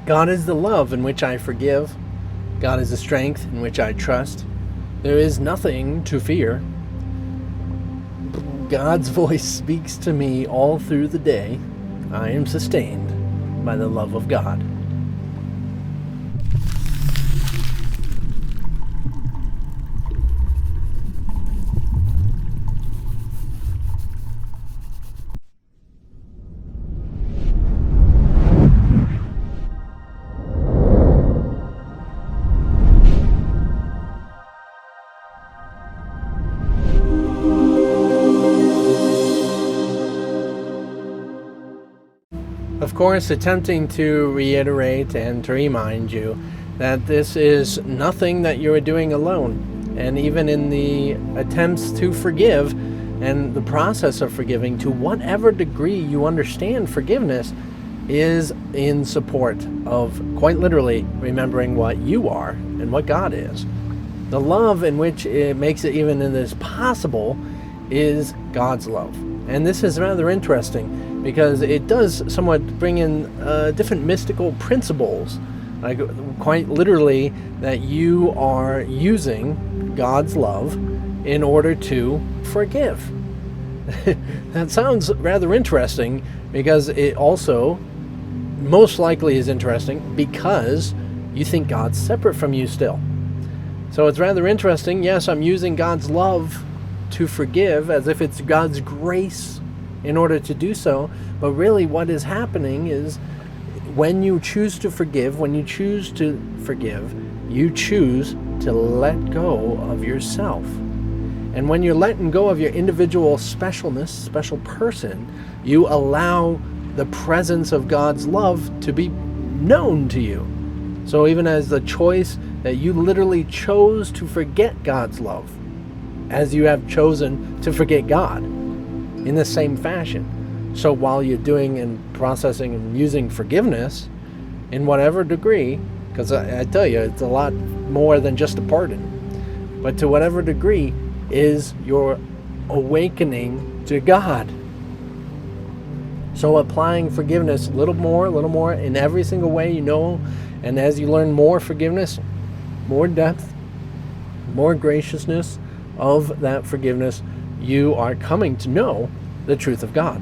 God is the love in which I forgive. God is the strength in which I trust. There is nothing to fear. God's voice speaks to me all through the day. I am sustained by the love of God. Of course, attempting to reiterate and to remind you that this is nothing that you are doing alone. And even in the attempts to forgive and the process of forgiving, to whatever degree you understand forgiveness, is in support of, quite literally, remembering what you are and what God is. The love in which it makes it even in this possible is God's love. And this is rather interesting, because it does somewhat bring in different mystical principles, like quite literally that you are using God's love in order to forgive. That sounds rather interesting, because it also most likely is interesting because you think God's separate from you still. So it's rather interesting. Yes, I'm using God's love to forgive as if it's God's grace in order to do so, but really what is happening is when you choose to forgive, you choose to let go of yourself. And when you're letting go of your individual specialness, special person, you allow the presence of God's love to be known to you. So even as the choice that you literally chose to forget God's love, as you have chosen to forget God, in the same fashion. So while you're doing and processing and using forgiveness in whatever degree, because I tell you, it's a lot more than just a pardon, but to whatever degree is your awakening to God. So applying forgiveness a little more in every single way you know, and as you learn more forgiveness, more depth, more graciousness of that forgiveness, you are coming to know the truth of God.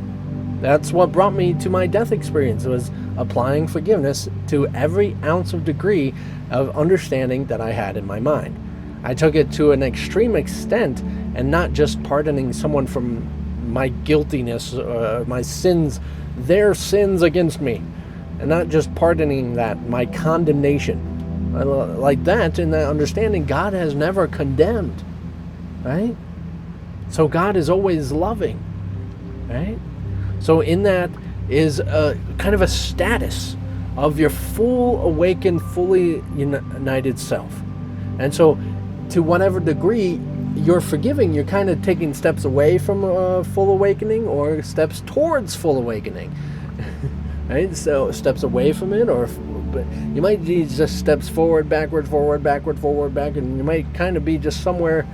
That's what brought me to my death experience, was applying forgiveness to every ounce of degree of understanding that I had in my mind. I took it to an extreme extent, and not just pardoning someone from my guiltiness, my sins, their sins against me, and not just pardoning that, my condemnation. Like that, in that understanding, God has never condemned, right? So God is always loving, right? So in that is a kind of a status of your full awakened, fully united self. And so to whatever degree you're forgiving, you're kind of taking steps away from full awakening, or steps towards full awakening, right? So steps away from it, but you might be just steps forward, backward, back, and you might kind of be just somewhere,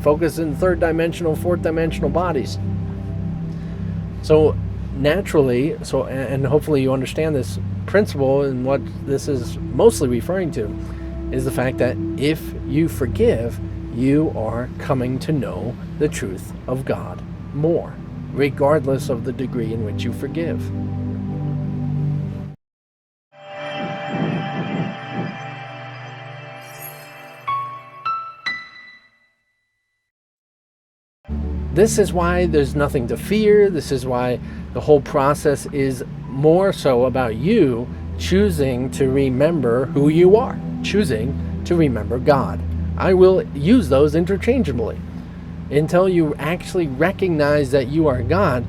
focus in third dimensional, fourth dimensional bodies. So naturally, and hopefully you understand this principle, and what this is mostly referring to is the fact that if you forgive, you are coming to know the truth of God more, regardless of the degree in which you forgive. This is why there's nothing to fear. This is why the whole process is more so about you choosing to remember who you are, choosing to remember God. I will use those interchangeably. Until you actually recognize that you are God,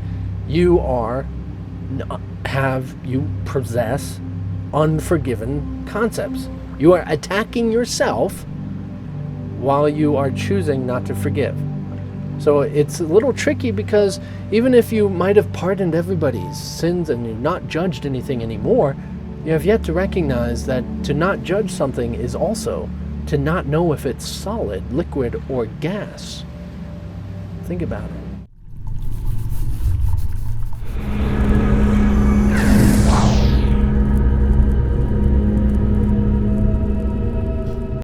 you possess unforgiven concepts. You are attacking yourself while you are choosing not to forgive. So it's a little tricky, because even if you might have pardoned everybody's sins and you've not judged anything anymore, you have yet to recognize that to not judge something is also to not know if it's solid, liquid, or gas. Think about it.